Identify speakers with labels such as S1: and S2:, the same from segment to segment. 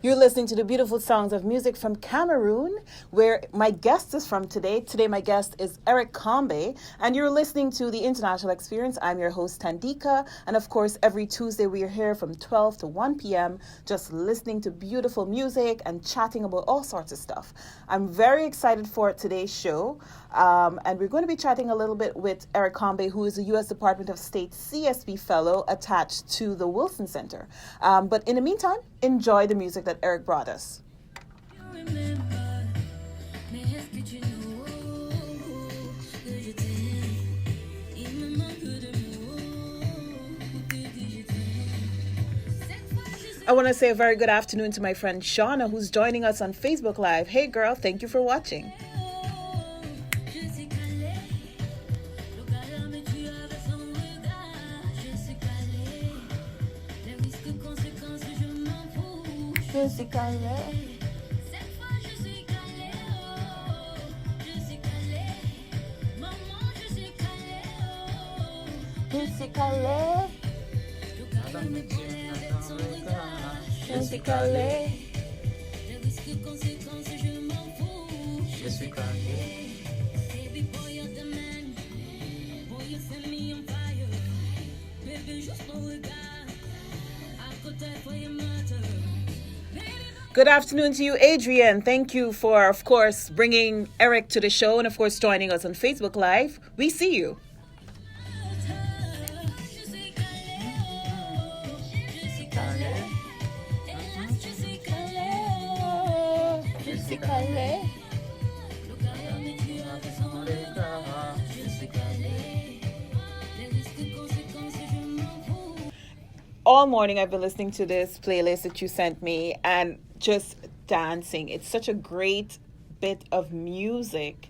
S1: You're listening to the beautiful songs of music from Cameroon, where my guest is from today. Today, my guest is Eric Combe, and you're listening to The International Experience. I'm your host, Tandieka, and of course, every Tuesday we are here from 12 to 1 p.m., just listening to beautiful music and chatting about all sorts of stuff. I'm very excited for today's show, and we're going to be chatting a little bit with Eric Combe, who is a U.S. Department of State CSB Fellow attached to the Wilson Center. But in the meantime, enjoy the music that Eric brought us. I want to say a very good afternoon to my friend Shauna, who's joining us on Facebook Live. Hey girl, thank you for watching. Je suis calé. Cette fois je suis calé. Oh, je suis calé. Maman, je suis calé. Oh, je suis calé. Je suis calé. Les risques, conséquences, je m'en fous. Je suis calé. Baby boy, you're the man. Boy, you set me on fire. Baby, juste ton regard. À côté, for your matter. Good afternoon to you, Adrian. Thank you for, of course, bringing Eric to the show and, of course, joining us on Facebook Live. We see you. All morning I've been listening to this playlist that you sent me and just dancing. It's such a great bit of music.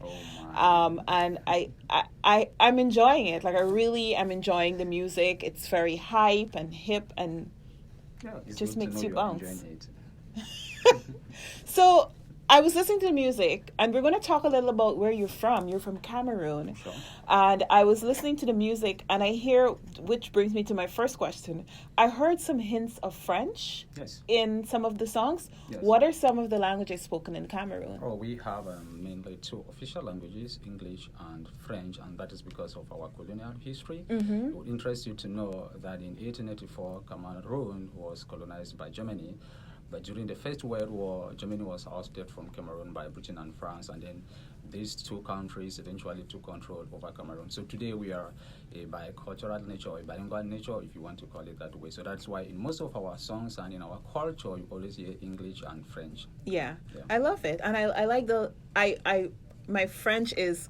S1: And I'm enjoying it. Like, I really am enjoying the music. It's very hype and hip and just makes you bounce. So I was listening to the music, and we're going to talk a little about where you're from. You're from Cameroon.
S2: Sure.
S1: And I was listening to the music, and I hear, which brings me to my first question. I heard some hints of French in some of the songs.
S2: Yes.
S1: What are some of the languages spoken in Cameroon?
S2: Oh, we have mainly two official languages, English and French, and that is because of our colonial history.
S1: Mm-hmm.
S2: It would interest you to know that in 1884, Cameroon was colonized by Germany. But during the First World War, Germany was ousted from Cameroon by Britain and France, and then these two countries eventually took control over Cameroon. So today we are a bicultural nature, or a bilingual nature, if you want to call it that way. So that's why in most of our songs and in our culture, you always hear English and French.
S1: Yeah. I love it. And I like my French is,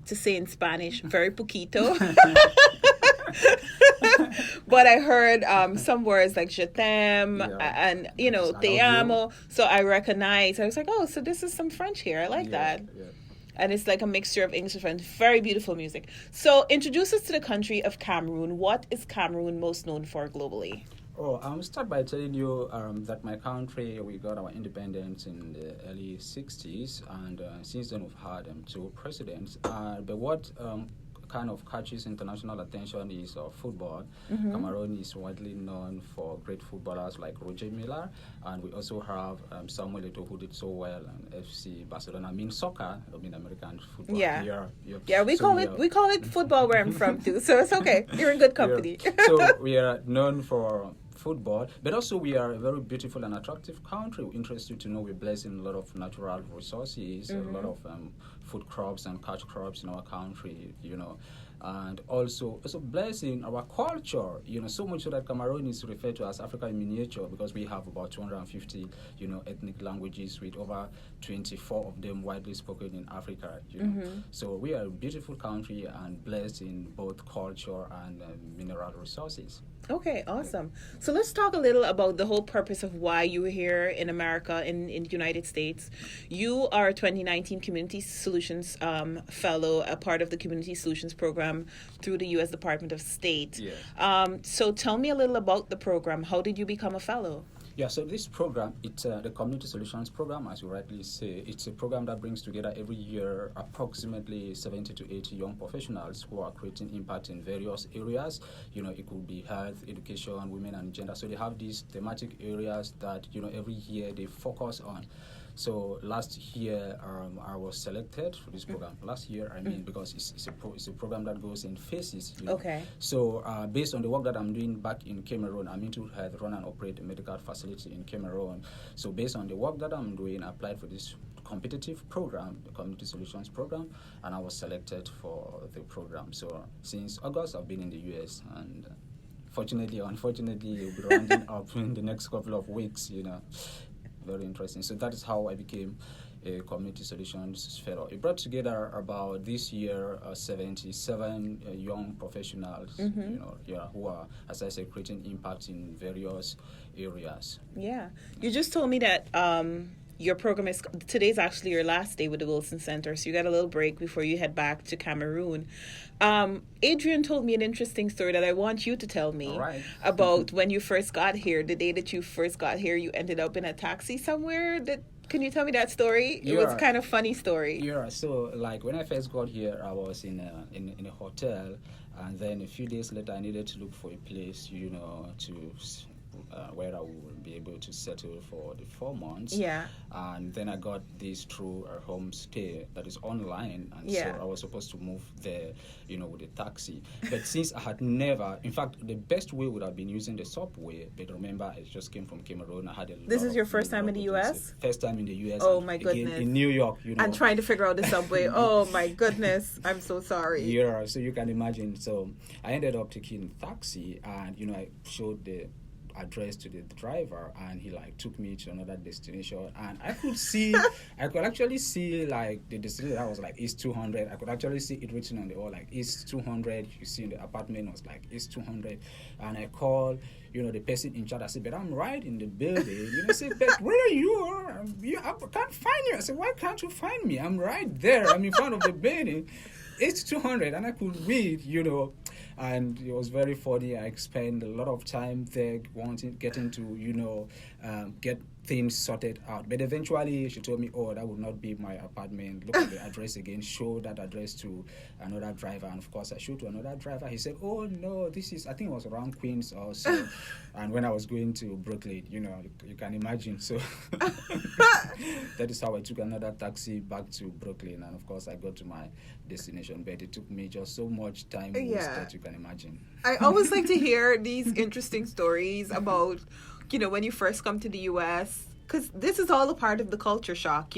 S1: to say in Spanish, very poquito. But I heard some words like je t'aime and, te amo. So I recognize. I was like, oh, so this is some French here. I like that.
S2: Yeah.
S1: And it's like a mixture of English and French. Very beautiful music. So introduce us to the country of Cameroon. What is Cameroon most known for globally?
S2: Oh, I'll start by telling you that my country, we got our independence in the early 60s. And since then, we've had two presidents. But what kind of catches international attention is football. Mm-hmm. Cameroon is widely known for great footballers like Roger Milla, and we also have Samuel Eto'o, who did so well in FC Barcelona. I mean soccer, American football.
S1: Yeah, we call it football where I'm from too, so it's okay. You're in good company.
S2: So we are known for football, but also we are a very beautiful and attractive country. We're interested to know we're blessed in a lot of natural resources, a lot of food crops and cash crops in our country, and also blessed in our culture, so much so that Cameroon is referred to as Africa in miniature, because we have about 250, ethnic languages, with over 24 of them widely spoken in Africa, So we are a beautiful country and blessed in both culture and mineral resources.
S1: Okay, awesome. So let's talk a little about the whole purpose of why you were here in America, in the United States. You are a 2019 Community Solutions Fellow, a part of the Community Solutions Program through the U.S. Department of State.
S2: Yeah.
S1: So tell me a little about the program. How did you become a fellow?
S2: Yeah, so this program, it's the Community Solutions Program, as you rightly say. It's a program that brings together every year approximately 70 to 80 young professionals who are creating impact in various areas. It could be health, education, women and gender. So they have these thematic areas that, every year they focus on. So last year, I was selected for this program. Last year, because it's a program that goes in phases.
S1: Okay.
S2: So based on the work that I'm doing back in Cameroon, I'm into health, run and operate a medical facility in Cameroon. So based on the work that I'm doing, I applied for this competitive program, the Community Solutions Program, and I was selected for the program. So since August, I've been in the US, and fortunately, unfortunately, we'll be rounding up in the next couple of weeks. Very interesting. So that is how I became a Community Solutions Fellow. It brought together about this year 77 young professionals, who are, as I said, creating impact in various areas.
S1: Yeah. You just told me that your program today's actually your last day with the Wilson Center, so you got a little break before you head back to Cameroon. Adrian told me an interesting story that I want you to tell me about when you first got here. The day that you first got here, you ended up in a taxi somewhere. Can you tell me that story? It was kind of funny story.
S2: Yeah, so like when I first got here, I was in a hotel, and then a few days later I needed to look for a place, to where I would be able to settle for the 4 months.
S1: Yeah.
S2: And then I got this through a homestay that is online. And so I was supposed to move there, with a taxi. But since I had never, in fact, the best way would have been using the subway. But remember, I just came from Cameroon. I had
S1: This is your first time in the U.S.?
S2: First time in the U.S.
S1: Oh, my goodness.
S2: In New York,
S1: And trying to figure out the subway. Oh, my goodness. I'm so sorry.
S2: Yeah, so you can imagine. So I ended up taking a taxi, and, I showed the address to the driver, and he took me to another destination, and I could actually see the destination that was East 200. I could actually see it written on the wall East 200. You see in the apartment was East 200, and I called the person in charge. I said, but I'm right in the building. I said, but where are you? I can't find you. I said, why can't you find me? I'm right there. I'm in front of the building. It's 200, and I could read, and it was very funny. I spent a lot of time there getting to, get things sorted out. But eventually she told me, that would not be my apartment. Look at the address again, show that address to another driver. And of course I showed to another driver. He said, oh no, this is, I think it was around Queens or so. And when I was going to Brooklyn, you can imagine. So that is how I took another taxi back to Brooklyn. And of course I got to my destination, but it took me just so much time that you can imagine.
S1: I always like to hear these interesting stories about when you first come to the U.S., because this is all a part of the culture shock,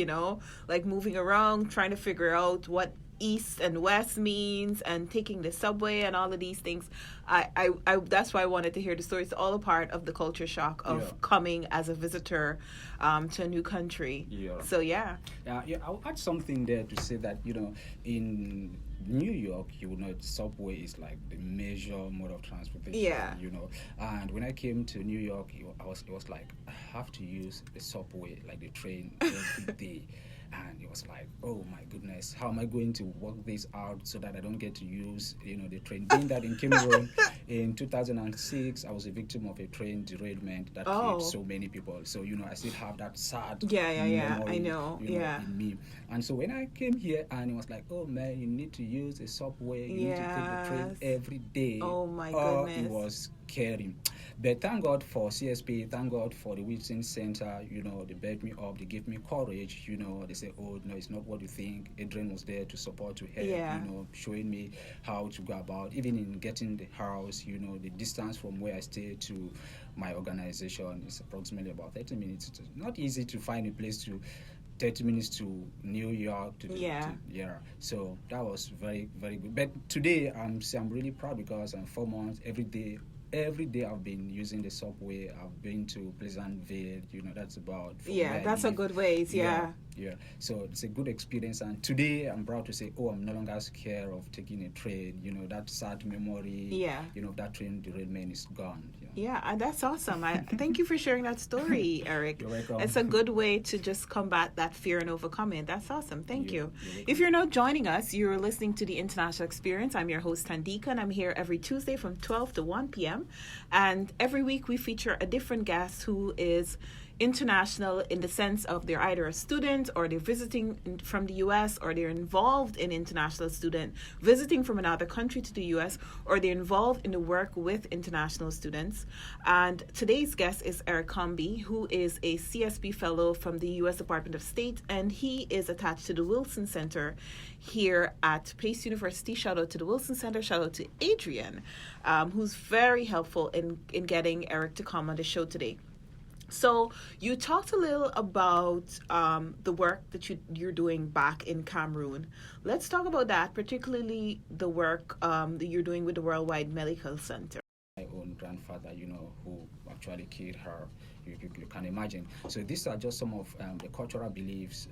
S1: moving around, trying to figure out what East and West means, and taking the subway and all of these things. I that's why I wanted to hear the story. It's all a part of the culture shock of coming as a visitor to a new country. Yeah. So
S2: I'll add something there to say that in New York, subway is the major mode of transportation.
S1: Yeah.
S2: And when I came to New York, it was I have to use the subway, the train, every day. And it was oh my goodness, how am I going to work this out so that I don't get to use, the train? Being that in Cameroon, in 2006, I was a victim of a train derailment that killed so many people. So, I still have that sad memory,
S1: I know.
S2: In me. And so when I came here, and it was oh man, you need to use a subway, you need to take the train every day.
S1: Oh my goodness.
S2: It was scary. But thank God for CSP, thank God for the Wilson Center, they backed me up, they gave me courage, they said, oh, no, it's not what you think. Adrian was there to support, to help, showing me how to go about, even in getting the house, the distance from where I stay to my organization is approximately about 30 minutes. It's not easy to find a place to 30 minutes to New York. So that was very, very good. But today, I'm really proud because I'm 4 months, every day I've been using the subway. I've been to Pleasantville, that's about...
S1: that's a good ways,
S2: Yeah. So it's a good experience. And today I'm proud to say, I'm no longer scared of taking a train. That sad memory, that train derailment is gone.
S1: Yeah, and that's awesome. I thank you for sharing that story, Eric.
S2: You're welcome.
S1: It's a good way to just combat that fear and overcome it. That's awesome. Thank you.
S2: You're welcome.
S1: If you're now joining us, you're listening to the International Experience. I'm your host, Tandieka, and I'm here every Tuesday from 12 to 1 p.m. And every week we feature a different guest who is international in the sense of they're either a student or they're visiting from the US, or they're involved in international student visiting from another country to the US, or they're involved in the work with international students. And today's guest is Eric Comby, who is a CSP fellow from the US Department of State, and he is attached to the Wilson Center here at Pace University. Shout out to the Wilson Center. Shout out to Adrian, who's very helpful in getting Eric to come on the show today. So you talked a little about the work that you're doing back in Cameroon. Let's talk about that, particularly the work that you're doing with the Worldwide Medical Center.
S2: My own grandfather, who actually killed her. You can imagine. So these are just some of the cultural beliefs,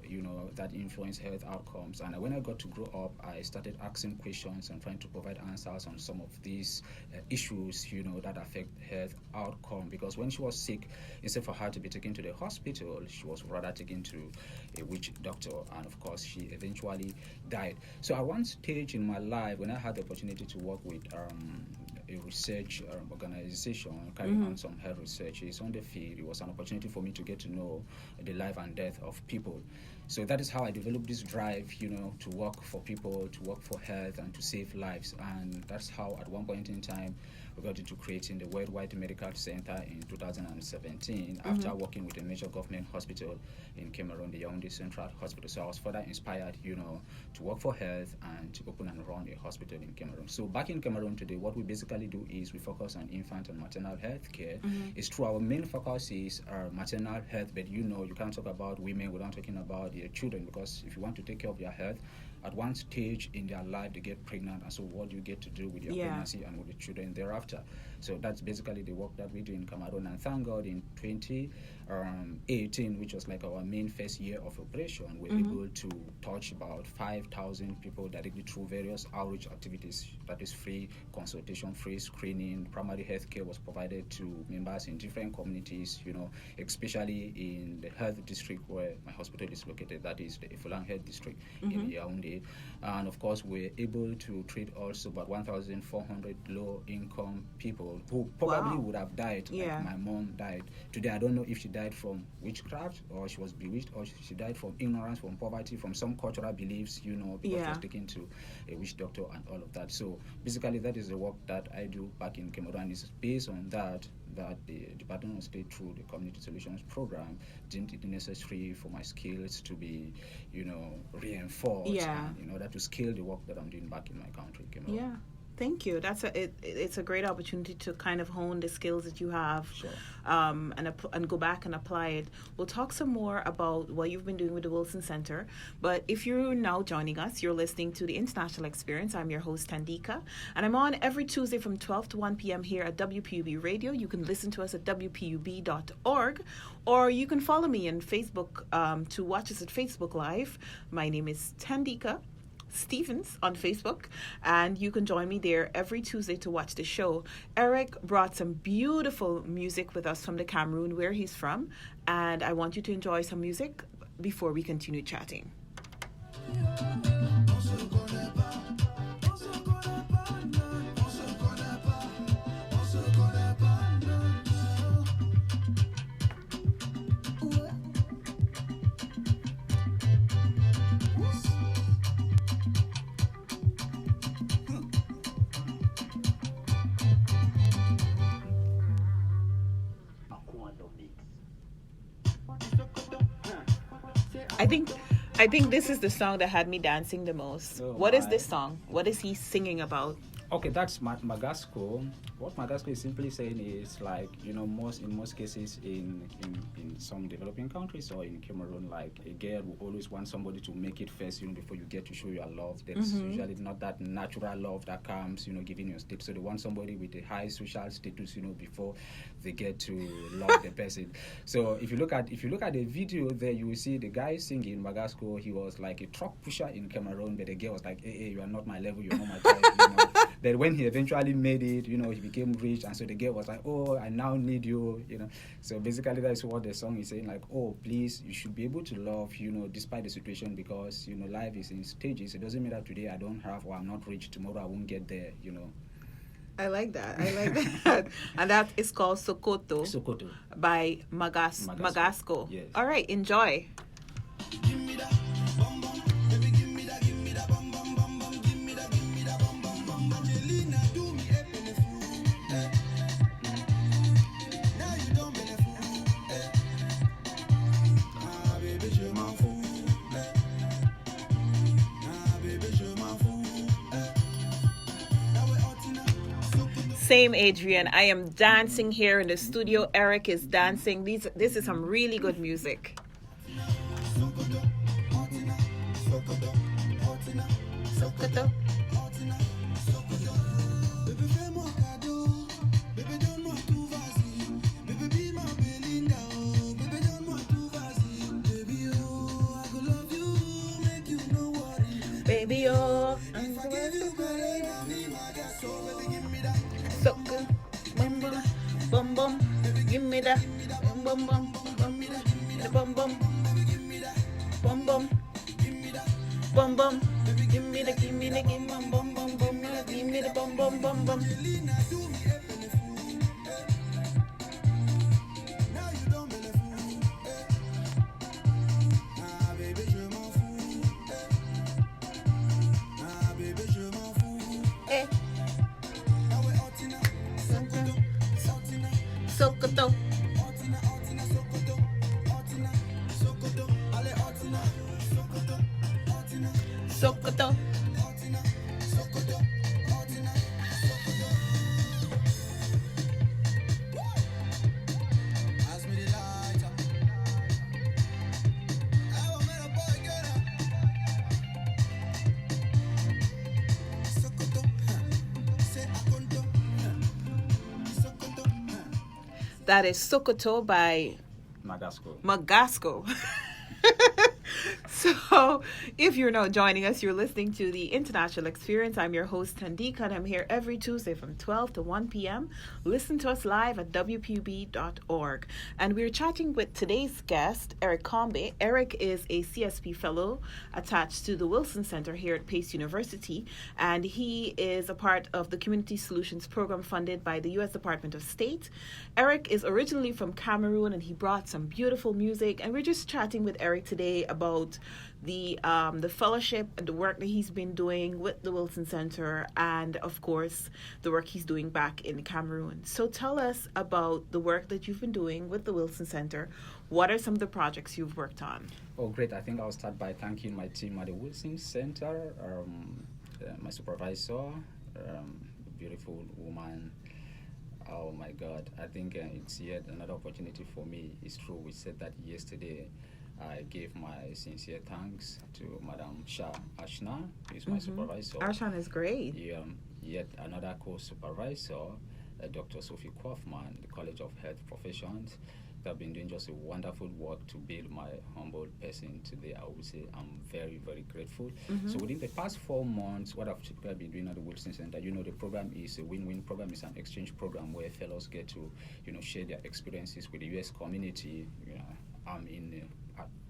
S2: that influence health outcomes. And when I got to grow up, I started asking questions and trying to provide answers on some of these issues, that affect health outcome. Because when she was sick, instead for her to be taken to the hospital, she was rather taken to a witch doctor. And of course, she eventually died. So at one stage in my life, when I had the opportunity to work with a research organization carrying on some health researches on the field, it was an opportunity for me to get to know the life and death of people. So that is how I developed this drive, to work for people, to work for health, and to save lives. And that's how, at one point in time, we got into creating the Worldwide Medical Center in 2017 after working with a major government hospital in Cameroon, the Yaoundé Central Hospital. So I was further inspired, to work for health and to open and run a hospital in Cameroon. So back in Cameroon today, what we basically do is we focus on infant and maternal health care. It's true our main focus is maternal health, but you can't talk about women without talking about your children, because if you want to take care of their health, at one stage in their life they get pregnant, and so what do you get to do with your pregnancy and with the children thereafter? So that's basically the work that we do in Cameroon. And thank God in 2018, which was like our main first year of operation, we were able to touch about 5,000 people directly through various outreach activities. That is free consultation, free screening. Primary health care was provided to members in different communities, especially in the health district where my hospital is located, that is the Ifulang Health District in Yaoundé. And of course, we're able to treat also about 1,400 low-income people who probably would have died, like my mom died. Today, I don't know if she died from witchcraft, or she was bewitched, or she died from ignorance, from poverty, from some cultural beliefs, because she was taken to a witch doctor and all of that. So basically, that is the work that I do back in Cameroon. It's based on that the Department of State, through the Community Solutions Program, deemed it necessary for my skills to be, reinforced in order to scale the work that I'm doing back in my country, Cameroon.
S1: Yeah. Thank you. It's a great opportunity to kind of hone the skills that you have, and go back and apply it. We'll talk some more about what you've been doing with the Wilson Center. But if you're now joining us, you're listening to the International Experience. I'm your host, Tandieka, and I'm on every Tuesday from 12 to 1 p.m. here at WPUB Radio. You can listen to us at WPUB.org, or you can follow me on Facebook to watch us at Facebook Live. My name is Tandieka Stevens on Facebook, and you can join me there every Tuesday to watch the show. Eric brought some beautiful music with us from the Cameroon, where he's from, and I want you to enjoy some music before we continue chatting. I think this is the song that had me dancing the most. What is this song? What is he singing about?
S2: Okay, that's Magasco. What Magasco is simply saying is, like, in most cases in some developing countries or in Cameroon, like, a girl will always want somebody to make it first, before you get to show your love. There's usually not that natural love that comes, giving you a step. So they want somebody with a high social status, before they get to love the person. So if you look at the video there, you will see the guy singing Magasco. He was like a truck pusher in Cameroon, but the girl was like, hey, you are not my level, you're not my type, Then when he eventually made it, he became rich, and so the girl was like, "Oh, I now need you," So basically, that's what the song is saying. Like, "Oh, please, you should be able to love, despite the situation, because life is in stages. It doesn't mean that today I don't have or I'm not rich. Tomorrow I won't get there.
S1: I like that. And that is called Sokoto.
S2: Sokoto
S1: By Magasco.
S2: Yes.
S1: All right, enjoy.
S3: Give me that bum bum, baby, give me that bum bum bum bum, give me that bum bum bum bum. Angelina, do me a fool. Now you don't be a fool. Ah, baby, je m'en fous. Ah, baby, je m'en fous. Now we're out in
S1: Same, Adrian. I am dancing here in the studio. Eric is dancing. This is some really good music. Sokoto.
S3: Baby, fais-moi cadeau. Baby, donne-moi tout, vas-y. Baby, be my Belinda, oh. Baby, donne-moi tout, vas-y. Baby, oh, I go love you, make you no worry.
S1: Baby, oh.
S3: If I give you better, now me, my God, so baby, give me that.
S1: Soko. Bum bum. Bum bum. Give me that. Bum bum bum. Bum me that. Bum bum.
S3: Baby, give me that.
S1: Bum bum.
S3: Give me that.
S1: Bum bum. Give me the bum bum bum bum. Give me the bum bum bum bum.
S3: Angelina, do me a fool. Now you don't be a fool. Ah, baby, je m'en fous. Ah, baby, je m'en fous.
S1: Eh.
S3: Now we're out in a Sokoto, Sokoto,
S1: Sokoto.
S3: Sokoto, Sokoto, allez, Sokoto,
S1: Sokoto.
S3: Sokoto. Ask me the light up. I will make a boy get up. Sokoto, say Akondo. Sokoto,
S1: That is Sokoto by Magasco. So, if you're now joining us, you're listening to the International Experience. I'm your host, Tandieka, and I'm here every Tuesday from 12 to 1 p.m. Listen to us live at wpb.org. And we're chatting with today's guest, Eric Combe. Eric is a CSP fellow attached to the Wilson Center here at Pace University, and he is a part of the Community Solutions Program funded by the U.S. Department of State. Eric is originally from Cameroon, and he brought some beautiful music, and we're just chatting with Eric today about the fellowship and the work that he's been doing with the Wilson Center, and of course the work he's doing back in Cameroon. So tell us about the work that you've been doing with the Wilson Center. What are some of the projects you've worked on?
S2: Oh, great. I think I'll start by thanking my team at the Wilson Center, my supervisor, beautiful woman. Oh my God, I think it's yet another opportunity for me. It's true, we said that yesterday. I gave my sincere thanks to Madam Shah Ashna, who is my supervisor.
S1: Arshan is great.
S2: Yet another co-supervisor, Dr. Sophie Kaufman, the College of Health Professions. They've been doing just a wonderful work to build my humble person today. I would say I'm very, very grateful. So within the past 4 months, what I've typically been doing at the Wilson Center, the program is a win-win program. It's an exchange program where fellows get to, share their experiences with the U.S. community. I'm in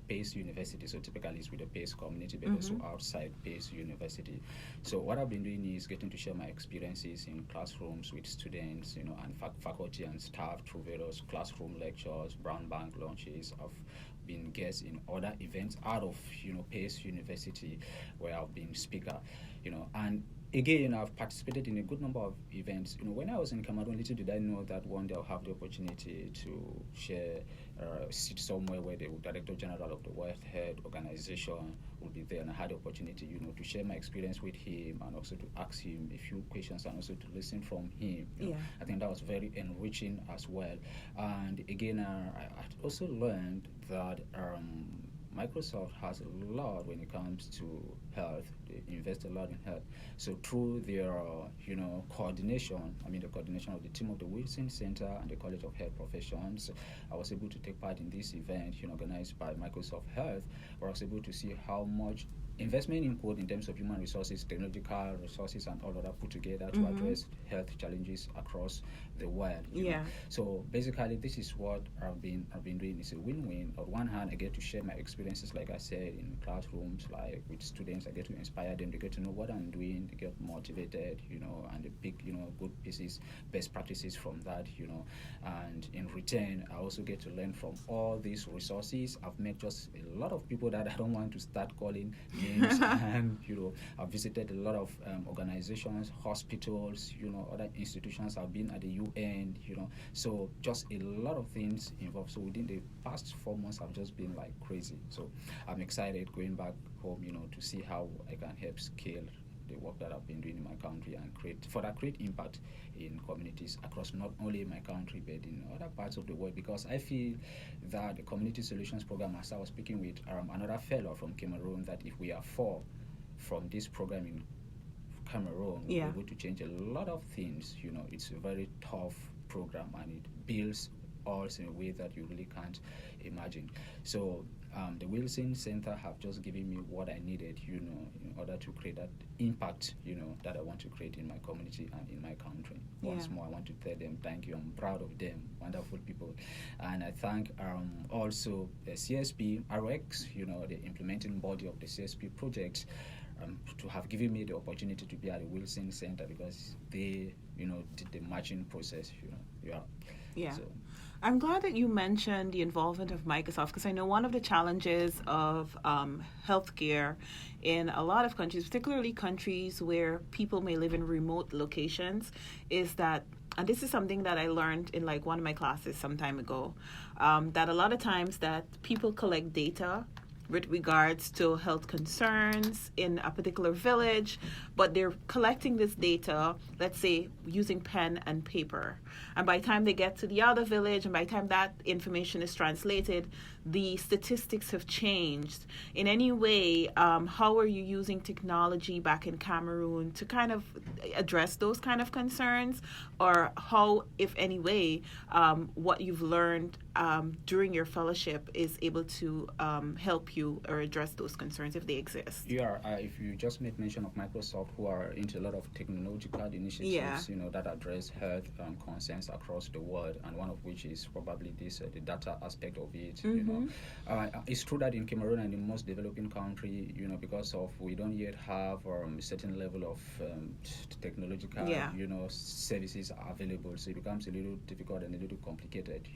S2: Pace University, so typically it's with the Pace community, but also outside Pace University. So what I've been doing is getting to share my experiences in classrooms with students, and faculty and staff through various classroom lectures, brown bank lunches. I've been guest in other events out of, Pace University, where I've been speaker, and again, I've participated in a good number of events. When I was in Cameroon, little did I know that one day I'll have the opportunity to share, sit somewhere where the Director General of the World Health Organization will be there, and I had the opportunity, to share my experience with him and also to ask him a few questions and also to listen from him. I think that was very enriching as well. And again, I also learned that Microsoft has a lot when it comes to health. They invest a lot in health. So through their, coordination, the coordination of the team of the Wilson Center and the College of Health Professions, I was able to take part in this event, organized by Microsoft Health, where I was able to see how much investment input in terms of human resources, technological resources, and all of that put together to address health challenges across the world. you know. So basically, this is what I've been doing. It's a win-win. On one hand, I get to share my experiences, like I said, in classrooms, like with students. I get to inspire them. They get to know what I'm doing. They get motivated, and they pick, good pieces, best practices from that, And in return, I also get to learn from all these resources. I've met just a lot of people that I don't want to start calling names, and I've visited a lot of organizations, hospitals, other institutions. I've been at the UN, so just a lot of things involved. So within the past 4 months, I've just been like crazy. So I'm excited going back home, to see how I can help scale the work that I've been doing in my country and create impact in communities across not only my country but in other parts of the world, because I feel that the Community Solutions Program, as I was speaking with another fellow from Cameroon, that if we are from this program in Cameroon, we're able to change a lot of things. It's a very tough program, and it builds us in a way that you really can't imagine. So the Wilson Center have just given me what I needed, in order to create that impact, that I want to create in my community and in my country. Once more, I want to tell them thank you. I'm proud of them, wonderful people. And I thank also the CSP, RX, the implementing body of the CSP project, to have given me the opportunity to be at the Wilson Center, because they, did the matching process, So,
S1: I'm glad that you mentioned the involvement of Microsoft, because I know one of the challenges of healthcare in a lot of countries, particularly countries where people may live in remote locations, is that, and this is something that I learned in like one of my classes some time ago, that a lot of times that people collect data with regards to health concerns in a particular village, but they're collecting this data, let's say, using pen and paper. And by the time they get to the other village, and by the time that information is translated, the statistics have changed. In any way, how are you using technology back in Cameroon to kind of address those kind of concerns? Or how, if any way, what you've learned during your fellowship is able to help you or address those concerns if they exist?
S2: If you just made mention of Microsoft, who are into a lot of technological initiatives, that address health concerns across the world, and one of which is probably this the data aspect of it. It's true that in Cameroon and in most developing country, because of we don't yet have a certain level of technological, services available, so it becomes a little difficult and a little complicated.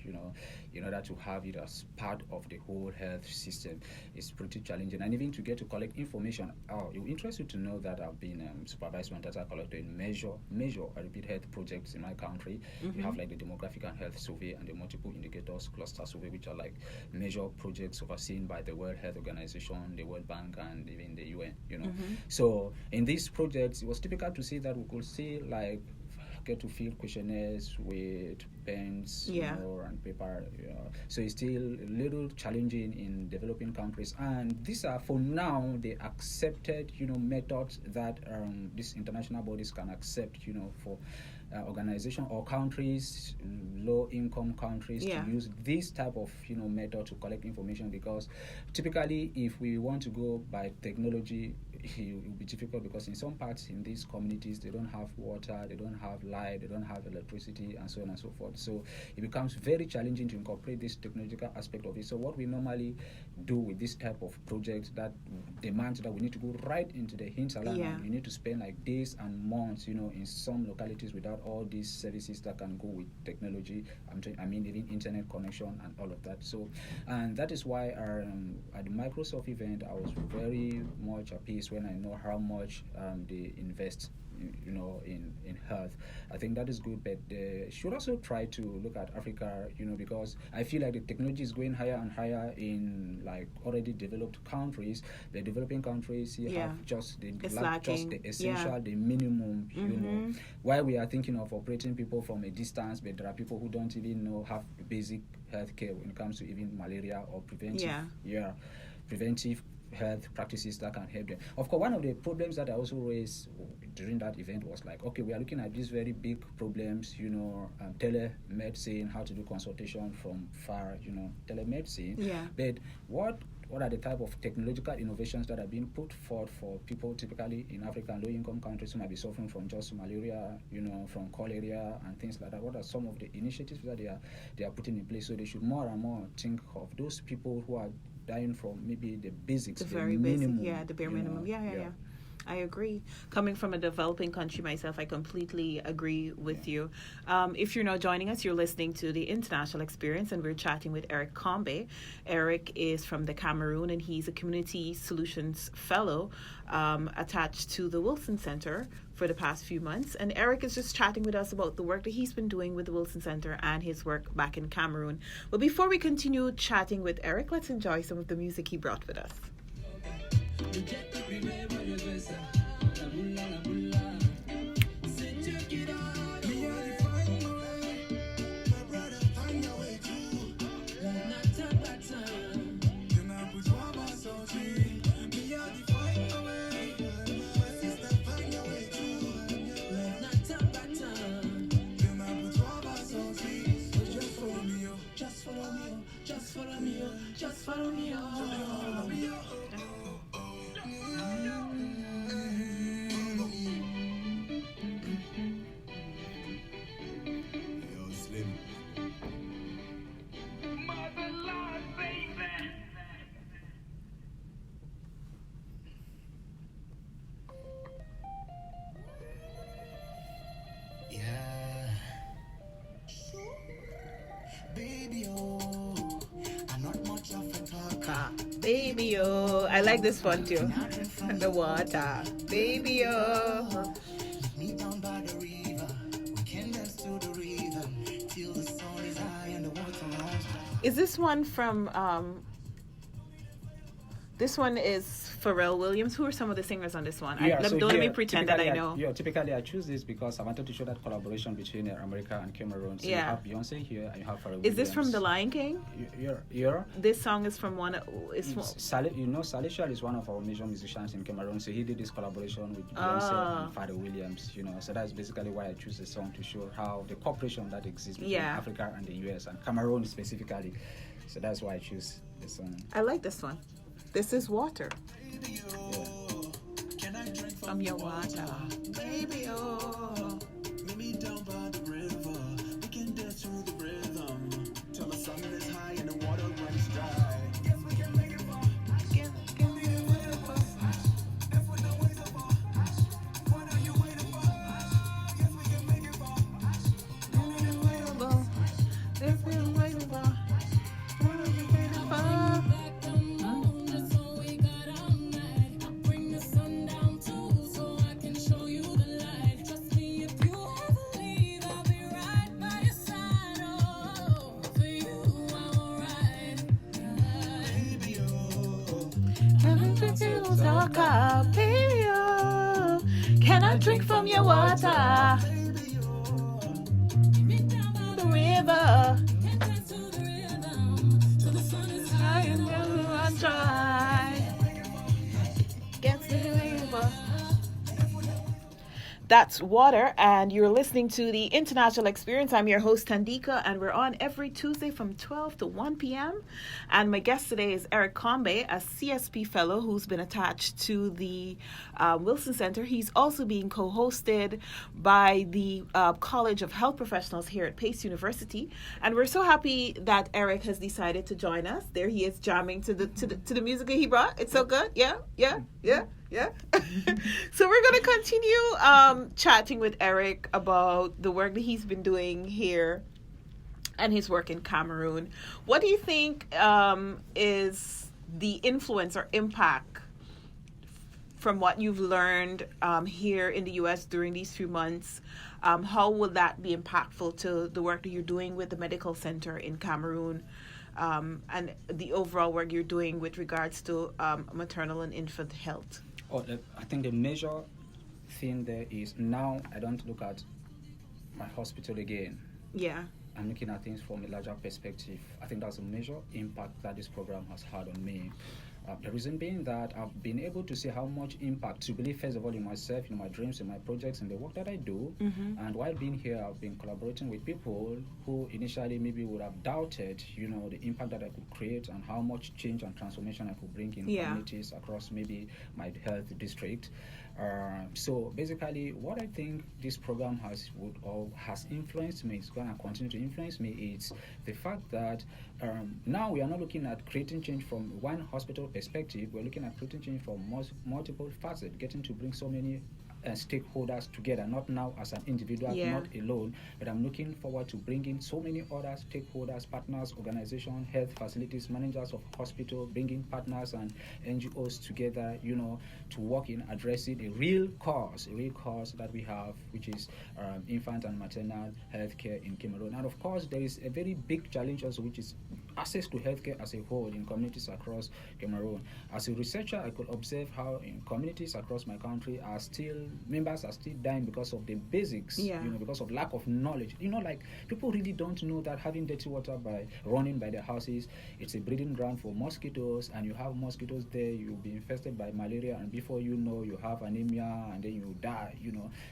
S2: In order to have it as part of the whole health system, it's pretty challenging. And even to get to collect information, you're interested to know that I've been supervised one data collector in measure, I repeat, health projects in my country. We have like the demographic and health survey and the multiple indicators cluster survey, which are like major projects overseen by the World Health Organization, the World Bank, and even the UN. So in these projects, it was typical to see that we could see like get to fill questionnaires with pens, and paper. So it's still a little challenging in developing countries, and these are for now the accepted, methods that these international bodies can accept, for organization or countries, low-income countries, to use this type of method to collect information, because typically if we want to go by technology, it will be difficult, because in some parts in these communities they don't have water, they don't have light, they don't have electricity, and so on and so forth. So it becomes very challenging to incorporate this technological aspect of it. So what we normally do with this type of project that demands that we need to go right into the hinterland, and you need to spend like days and months, in some localities without all these services that can go with technology. I mean even internet connection and all of that. So, and that is why at the Microsoft event, I was very much appeased when I know how much they invest in health. I think that is good, but they should also try to look at Africa, because I feel like the technology is going higher and higher in like already developed countries. The developing countries have just the essential, the minimum, while we are thinking of operating people from a distance, but there are people who don't even have basic health care when it comes to even malaria or preventive health practices that can help them. Of course, one of the problems that I also raised during that event was like, okay, we are looking at these very big problems, telemedicine, how to do consultation from far, telemedicine. But what what are the type of technological innovations that are being put forth for people typically in Africa and low-income countries who might be suffering from just malaria, from cholera and things like that. What are some of the initiatives that they are putting in place? So they should more and more think of those people who are dying from maybe the basics,
S1: The very basic,
S2: minimum,
S1: the bare minimum. Yeah. I agree. Coming from a developing country myself, I completely agree with you. If you're now joining us, you're listening to the International Experience, and we're chatting with Eric Combe. Eric is from the Cameroon, and he's a Community Solutions Fellow attached to the Wilson Center for the past few months. And Eric is just chatting with us about the work that he's been doing with the Wilson Center and his work back in Cameroon. But before we continue chatting with Eric, let's enjoy some of the music he brought with us.
S3: Just follow me,
S1: Baby, oh, I like this one too. The water, baby, oh.
S3: me down by the river. We can dance to the rhythm till the sun is high and the water runs dry.
S1: Is this one from this one is Pharrell Williams? Who are some of the singers on this one? Don't let me pretend that I know.
S2: Typically I choose this because I wanted to show that collaboration between America and Cameroon. So you have Beyonce here and you have Pharrell Williams.
S1: Is this from The Lion King?
S2: Yeah.
S1: This song is from
S2: Saleh Shah is one of our major musicians in Cameroon, so he did this collaboration with Beyonce and Pharrell Williams. So that's basically why I choose the song, to show how the cooperation that exists between Africa and the US and Cameroon specifically. So that's why I choose the song.
S1: I like this one. This is Water.
S3: Baby, oh, can I drink
S1: From your water.
S3: Baby, oh, meet me down by the river. We can dance to the rhythm till the sun is high and the water runs dry. Yes, we can make it far. If we're not waiting for, what are you waiting for? Yes, we can make it far.
S1: If we're waiting for, what are you waiting for? Baby, oh, can I drink from your water? The river. High and run dry. Gets the river. That's Water, and you're listening to the International Experience. I'm your host, Tandieka, and we're on every Tuesday from 12 to 1 p.m. And my guest today is Eric Combe, a CSP fellow who's been attached to the Wilson Center. He's also being co-hosted by the College of Health Professionals here at Pace University. And we're so happy that Eric has decided to join us. There he is, jamming to the music that he brought. It's so good. Yeah. So we're going to continue chatting with Eric about the work that he's been doing here and his work in Cameroon. What do you think is the influence or impact from what you've learned here in the U.S. during these few months? How will that be impactful to the work that you're doing with the medical center in Cameroon? And the overall work you're doing with regards to maternal and infant health?
S2: I think the major thing there is now I don't look at my hospital again.
S1: Yeah.
S2: I'm looking at things from a larger perspective. I think that's a major impact that this program has had on me. The reason being that I've been able to see how much impact to believe, first of all, in myself, in my dreams, in my projects, in the work that I do. And while being here, I've been collaborating with people who initially maybe would have doubted, the impact that I could create and how much change and transformation I could bring in communities across maybe my health district. So basically, what I think this program has influenced me, it's going to continue to influence me, is the fact that now we are not looking at creating change from one hospital perspective. We're looking at creating change from multiple facets, getting to bring so many stakeholders together, not now as an individual, not alone, but I'm looking forward to bringing so many other stakeholders, partners, organizations, health facilities, managers of hospital, bringing partners and NGOs together, to work in addressing a real cause that we have, which is infant and maternal healthcare in Cameroon. And of course, there is a very big challenge also, which is access to healthcare as a whole in communities across Cameroon. As a researcher, I could observe how in communities across my country members are still dying because of the basics, because of lack of knowledge. Like people really don't know that having dirty water running by their houses, it's a breeding ground for mosquitoes, and you have mosquitoes there, you'll be infested by malaria, and before you know, you have anemia, and then you die,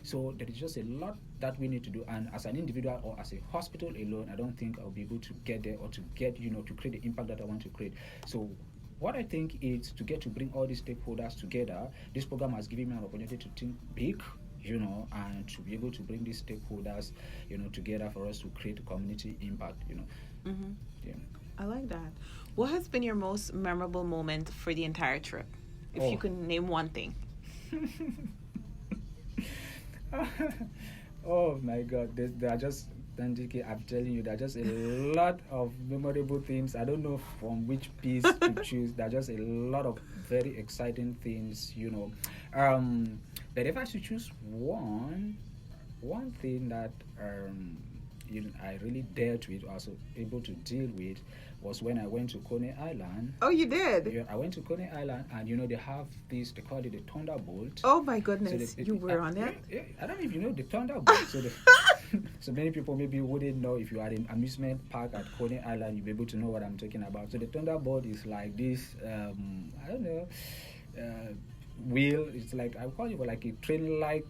S2: So there is just a lot that we need to do, and as an individual or as a hospital alone, I don't think I'll be able to get there or to get, to create the impact that I want to create. So what I think is to bring all these stakeholders together. This program has given me an opportunity to think big, and to be able to bring these stakeholders, together for us to create community impact, Yeah.
S1: I like that. What has been your most memorable moment for the entire trip? If you can name one thing.
S2: Oh my God, there are just, Tandieka, I'm telling you, there are just a lot of memorable things. I don't know from which piece to choose. There are just a lot of very exciting things, But if I should choose one thing that I really dealt with, also able to deal with, was when I went to Coney Island.
S1: Oh, you did?
S2: Yeah, I went to Coney Island, and they have this, they call it the Thunderbolt.
S1: Oh my goodness, you were on it?
S2: Yeah, I don't know if you know the Thunderbolt. So many people maybe wouldn't know. If you are in amusement park at Coney Island, you'll be able to know what I'm talking about. So the Thunderbolt is like this, I don't know, wheel. It's like, I call it like a train-like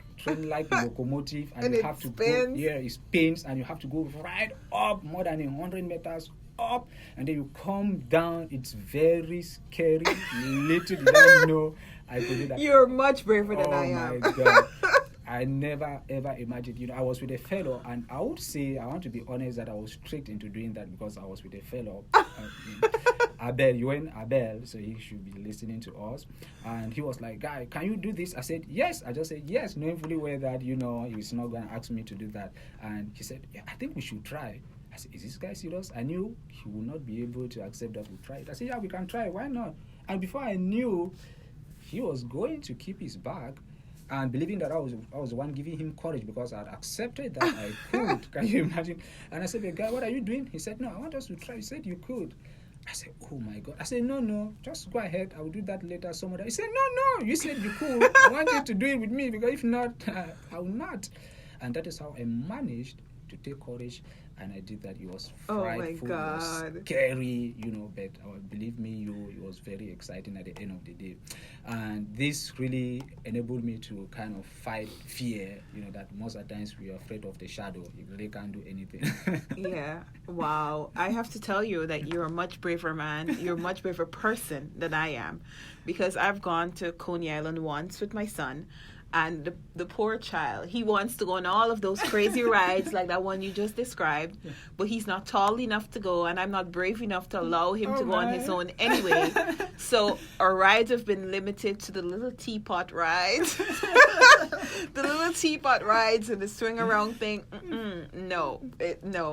S2: locomotive, and you have to
S1: spins.
S2: go. Yeah, it spins, and you have to go right up more than 100 meters up, and then you come down. It's very scary. Little did I know I could do that.
S1: You're much braver than I am.
S2: Oh my God. I never ever imagined, I was with a fellow, and I would say, I want to be honest, that I was tricked into doing that because I was with a fellow. Abel, so he should be listening to us. And he was like, "Guy, can you do this?" I said, "Yes." I just said yes, knowing fully well that, he's not going to ask me to do that. And he said, "Yeah, I think we should try." I said, "Is this guy serious?" I knew he would not be able to accept that we try it. I said, "Yeah, we can try. Why not?" And before I knew, he was going to keep his bag, and believing that I was the one giving him courage because I had accepted that I could. Can you imagine? And I said, "But guy, what are you doing?" He said, "No, I want us to try." He said, "You could." I said, "Oh my God." I said, No, just go ahead. I will do that later somewhere." He said, No, you said you could. I want you to do it with me, because if not, I will not. And that is how I managed to take courage, and I did that. It was frightful, it was scary, but believe me, it was very exciting at the end of the day. And this really enabled me to kind of fight fear, that most of the times we are afraid of the shadow. You really can't do anything.
S1: Yeah. Wow. I have to tell you that you're a much braver man. You're a much braver person than I am, because I've gone to Coney Island once with my son. And the poor child, he wants to go on all of those crazy rides like that one you just described, but he's not tall enough to go, and I'm not brave enough to allow him to go on his own anyway. So our rides have been limited to the little teapot rides. The little teapot rides and the swing around thing. No.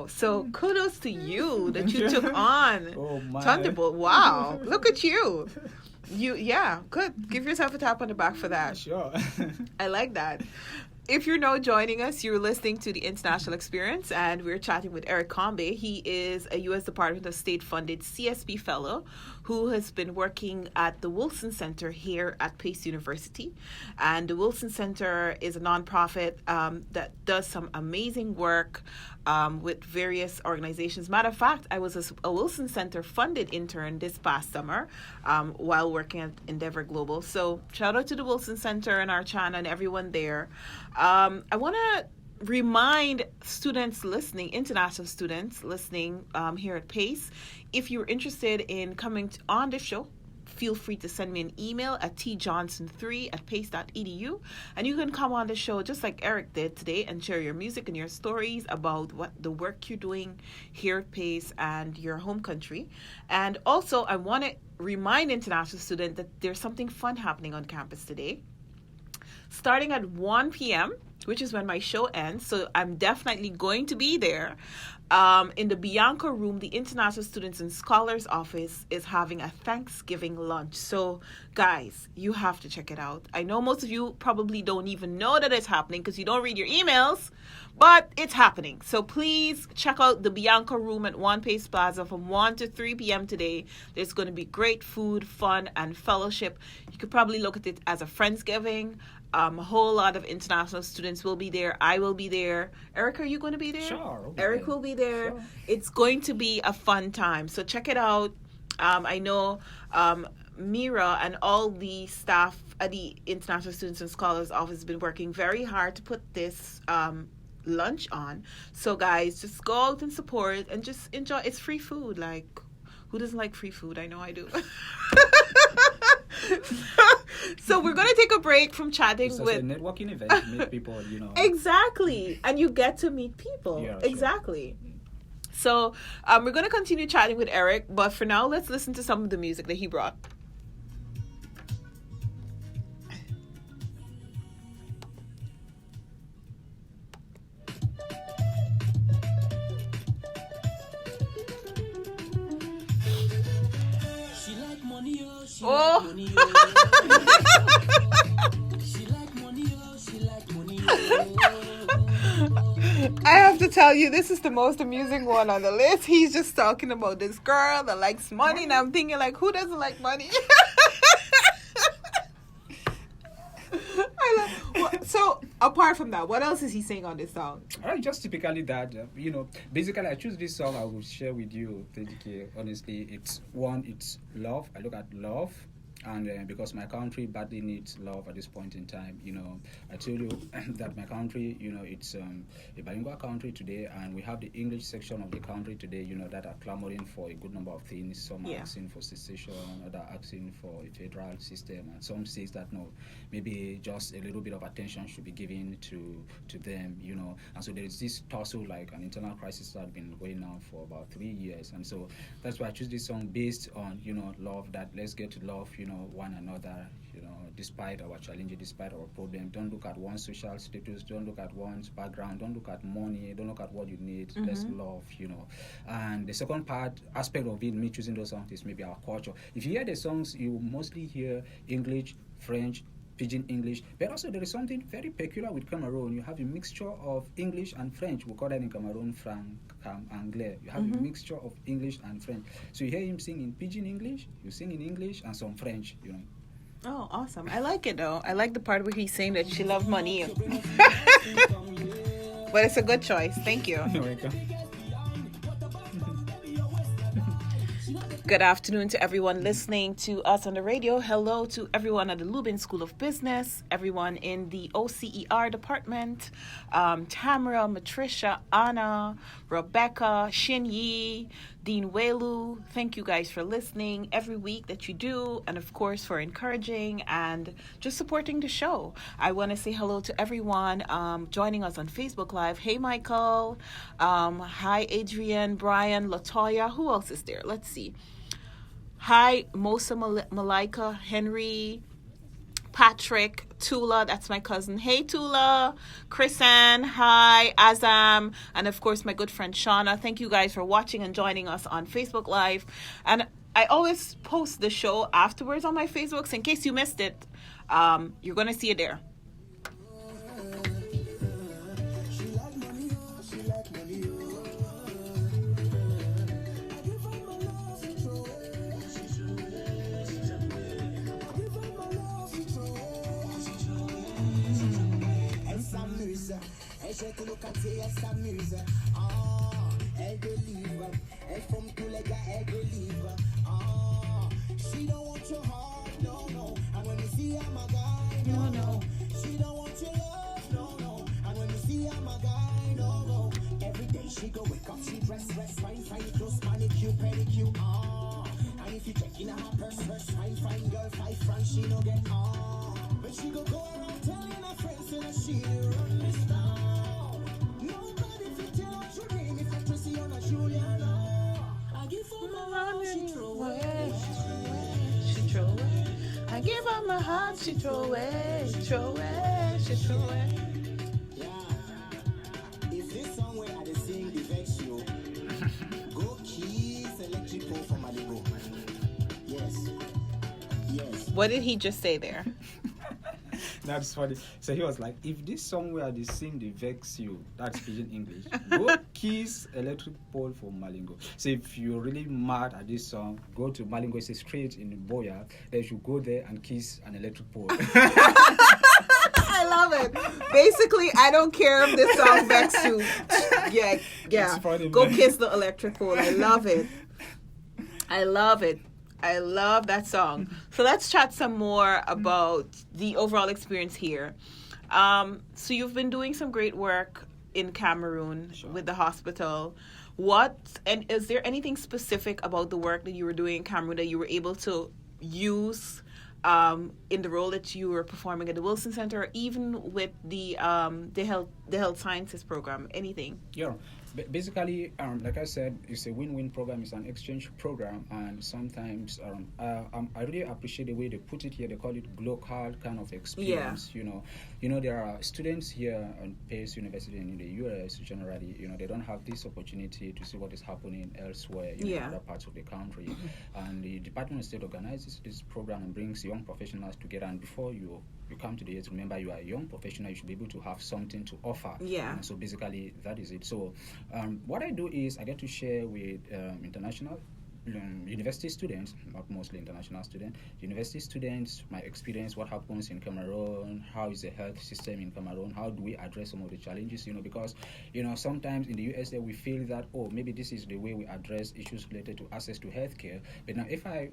S1: So kudos to you that you took on Thunderbolt. Wow. Look at you. Good. Give yourself a tap on the back for that.
S2: Sure.
S1: I like that. If you're now joining us, you're listening to The International Experience, and we're chatting with Eric Combe. He is a U.S. Department of State-funded CSP fellow who has been working at the Wilson Center here at Pace University. And the Wilson Center is a nonprofit that does some amazing work with various organizations. Matter of fact, I was a Wilson Center funded intern this past summer while working at Endeavor Global. So shout out to the Wilson Center and our channel and everyone there. I want to remind students listening, international students listening here at PACE, if you're interested in coming on the show, feel free to send me an email at tjohnson3@pace.edu, and you can come on the show just like Eric did today and share your music and your stories about what the work you're doing here at PACE and your home country. And also, I want to remind international students that there's something fun happening on campus today, starting at 1 p.m., which is when my show ends. So I'm definitely going to be there. In the Bianca room, the International Students and Scholars Office is having a Thanksgiving lunch. So, guys, you have to check it out. I know most of you probably don't even know that it's happening because you don't read your emails, but it's happening. So please check out the Bianca room at One Pace Plaza from 1 to 3 p.m. today. There's going to be great food, fun, and fellowship. You could probably look at it as a Friendsgiving. A whole lot of international students will be there. I will be there. Eric, are you going to be there?
S2: Sure.
S1: Eric will be there.
S2: Sure.
S1: It's going to be a fun time. So check it out. I know Mira and all the staff at the International Students and Scholars Office has been working very hard to put this lunch on. So guys, just go out and support and just enjoy. It's free food. Like, who doesn't like free food? I know I do. So we're going to take a break from chatting
S2: It's
S1: with
S2: a networking event, meet people,
S1: Exactly. And you get to meet people.
S2: Yeah,
S1: exactly. Sure. So we're going to continue chatting with Eric, but for now, let's listen to some of the music that he brought.
S3: She like money, oh, she
S1: Oh.
S3: like money, oh. She like money, oh, she like money, oh.
S1: I have to tell you, this is the most amusing one on the list. He's just talking about this girl that likes money, and I'm thinking, like, who doesn't like money? So, apart from that, what else is he saying on this song?
S2: Just typically that, basically I choose this song I will share with you, Tandieka. Honestly, it's love. I look at love. And because my country badly needs love at this point in time, I tell you that my country, it's a bilingual country today, and we have the English section of the country today, that are clamoring for a good number of things. Some are asking for secession, others are asking for a federal system, and some says that no, maybe just a little bit of attention should be given to them, And so there is this tussle, like an internal crisis that has been going on for about 3 years, and so that's why I choose this song based on, love. That let's get to love, one another, despite our challenges, despite our problems. Don't look at one's social status, don't look at one's background, don't look at money, don't look at what you need. Let's love, And the second aspect of it, me choosing those songs, is maybe our culture. If you hear the songs, you mostly hear English, French, Pidgin English, but also there is something very peculiar with Cameroon. You have a mixture of English and French. We call that in Cameroon Anglais. You have a mixture of English and French. So you hear him sing in Pidgin English, you sing in English, and some French,
S1: Oh, awesome. I like it, though. I like the part where he's saying that she loves money. But it's a good choice. Thank you.
S2: You're welcome.
S1: Good afternoon to everyone listening to us on the radio. Hello to everyone at the Lubin School of Business, everyone in the OCER department, Tamara, Matricia, Anna, Rebecca, Shin Yi, Dean Welu. Thank you guys for listening every week that you do, and of course for encouraging and just supporting the show. I want to say hello to everyone joining us on Facebook Live. Hey, Michael. Hi, Adrian, Brian, Latoya. Who else is there? Let's see. Hi, Mosa Malika, Henry, Patrick, Tula, that's my cousin. Hey, Tula, Chrisanne, hi, Azam, and of course my good friend Shauna. Thank you guys for watching and joining us on Facebook Live. And I always post the show afterwards on my Facebook, so in case you missed it, you're going to see it there.
S3: Elle s'amuse, elle jette le quartier, elle s'amuse. no wake up, she dress, fine, close, manicure, pedicure, and if you check in her purse, fine, girl, 5 francs, she no get, but she go around telling her friends, that she run this town. Nobody fit tell what you name, if you're Tracy or not Juliana. I give her my heart, she throw away.
S1: She throw away. I give her my heart, she throw away. She throw away. She throw away.
S3: Yeah. If this song where I sing the vex you, go keys electric pole for Malibu. Yes.
S1: What did he just say there?
S2: That's funny. So he was like, if this song where they sing the vex you, that's pidgin English, go kiss electric pole for Malingo. So if you're really mad at this song, go to Malingo, it's a street in Boya, then you should go there and kiss an electric pole.
S1: I love it. Basically, I don't care if this song vexes you. Yeah.
S2: It's funny,
S1: Go
S2: man.
S1: kiss the electric pole. I love it. I love that song. So let's chat some more about the overall experience here. So you've been doing some great work in Cameroon with the hospital. And is there anything specific about the work that you were doing in Cameroon that you were able to use in the role that you were performing at the Wilson Center, or even with the health sciences program? Anything?
S2: Yeah. Basically, like I said, it's a win-win program. It's an exchange program, and sometimes I really appreciate the way they put it here. They call it local kind of experience.
S1: Yeah.
S2: You know, there are students here at Pace University in the US generally. They don't have this opportunity to see what is happening elsewhere in other parts of the country. And the Department of State organizes this program and brings young professionals together. And before you come to the US, remember you are a young professional. You should be able to have something to offer.
S1: Yeah.
S2: And so basically, that is it. So. What I do is I get to share with international university students, not mostly international students, university students, my experience, what happens in Cameroon, how is the health system in Cameroon, how do we address some of the challenges, because, sometimes in the USA we feel that, maybe this is the way we address issues related to access to healthcare. But now if I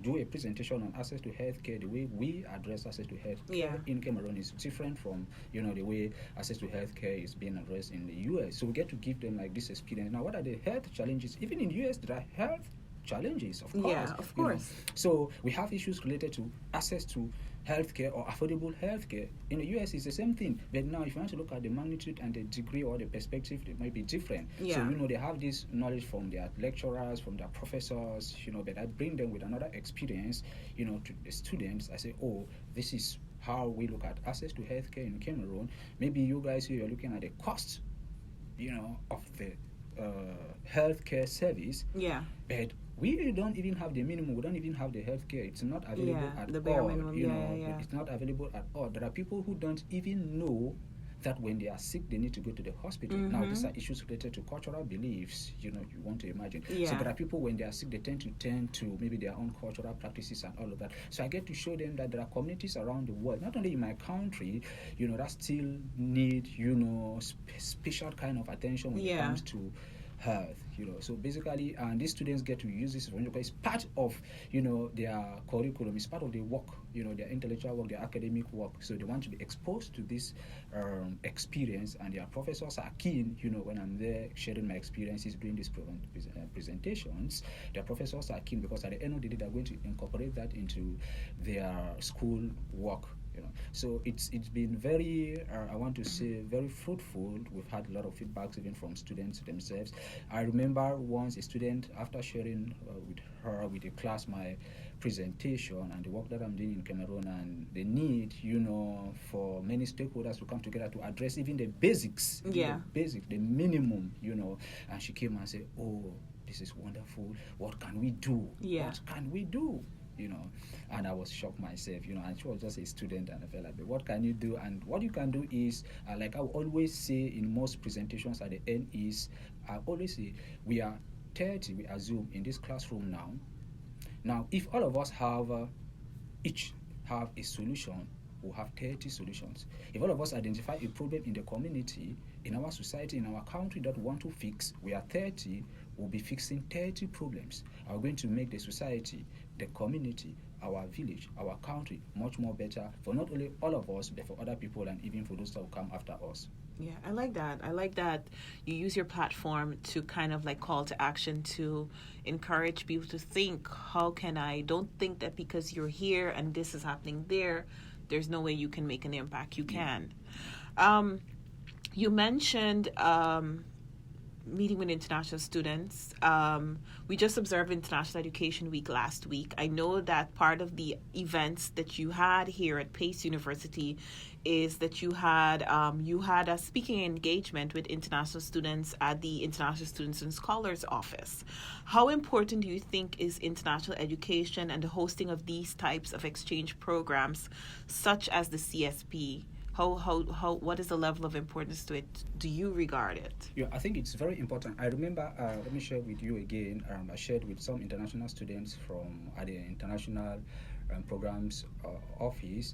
S2: do a presentation on access to healthcare, the way we address access to healthcare in Cameroon is different from, the way access to healthcare is being addressed in the US. So we get to give them this experience. Now, what are the health challenges? Even in the US, there are health challenges, of course.
S1: Yeah, of course.
S2: So we have issues related to access to healthcare or affordable healthcare. In the US, it's the same thing. But now, if you want to look at the magnitude and the degree or the perspective, it might be different.
S1: Yeah.
S2: So, they have this knowledge from their lecturers, from their professors, but I bring them with another experience, to the students. I say, this is how we look at access to healthcare in Cameroon. Maybe you guys here are looking at the cost, of the healthcare service.
S1: Yeah.
S2: But we don't even have the minimum. We don't even have the healthcare. It's not available at
S1: the bare
S2: all.
S1: minimum.
S2: It's not available at all. There are people who don't even know that when they are sick, they need to go to the hospital. Now, these are issues related to cultural beliefs, you want to imagine.
S1: Yeah.
S2: So there are people, when they are sick, they tend to turn to maybe their own cultural practices and all of that. So I get to show them that there are communities around the world, not only in my country, that still need, special kind of attention when it comes to health, so basically, and these students get to use this because it's part of, their curriculum, it's part of their work, their intellectual work, their academic work. So they want to be exposed to this experience, and their professors are keen, when I'm there sharing my experiences doing these presentations, their professors are keen because at the end of the day, they're going to incorporate that into their school work. So it's been very, I want to say, very fruitful. We've had a lot of feedbacks even from students themselves. I remember once a student, after sharing with her, with the class, my presentation and the work that I'm doing in Cameroon and the need, for many stakeholders to come together to address even the basics, the minimum, and she came and said, this is wonderful. What can we do? What can we do? And I was shocked myself, and she was just a student, and I felt like, what can you do? And what you can do is, like I always say in most presentations at the end is, I always say, we are 30, we assume, in this classroom now. Now, if all of us each have a solution, we'll have 30 solutions. If all of us identify a problem in the community, in our society, in our country that we want to fix, we are 30, we'll be fixing 30 problems. Are going to make the society, the community, our village, our country much more better for not only all of us, but for other people and even for those that will come after us.
S1: Yeah, I like that. I like that you use your platform to kind of like call to action to encourage people to think, how can I? Don't think that because you're here and this is happening there, there's no way you can make an impact. You can. Um, you mentioned meeting with international students. We just observed International Education Week last week. I know that part of the events that you had here at Pace University is that you had a speaking engagement with international students at the International Students and Scholars Office. How important do you think is international education and the hosting of these types of exchange programs, such as the CSP? What is the level of importance to it? Do you regard it?
S2: Yeah, I think it's very important. I remember, let me share with you again. I shared with some international students from the international programs office.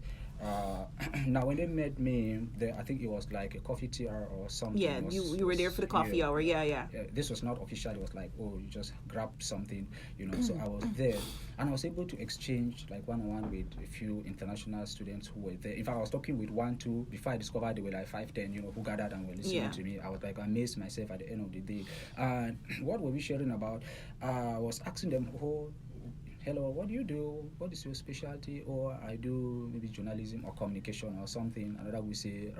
S2: Now, when they met me, I think it was like a coffee tea hour or something.
S1: Yeah, you were there for the coffee hour. Yeah.
S2: This was not official. It was like, oh, you just grab something, So I was there, and I was able to exchange like one-on-one with a few international students who were there. In fact, I was talking with one, two, before I discovered they were like 5, 10, who gathered and were listening to me. I was like amazed myself at the end of the day. And what were we sharing about? I was asking them, hello, what do you do? What is your specialty? Or I do maybe journalism or communication or something. Another we say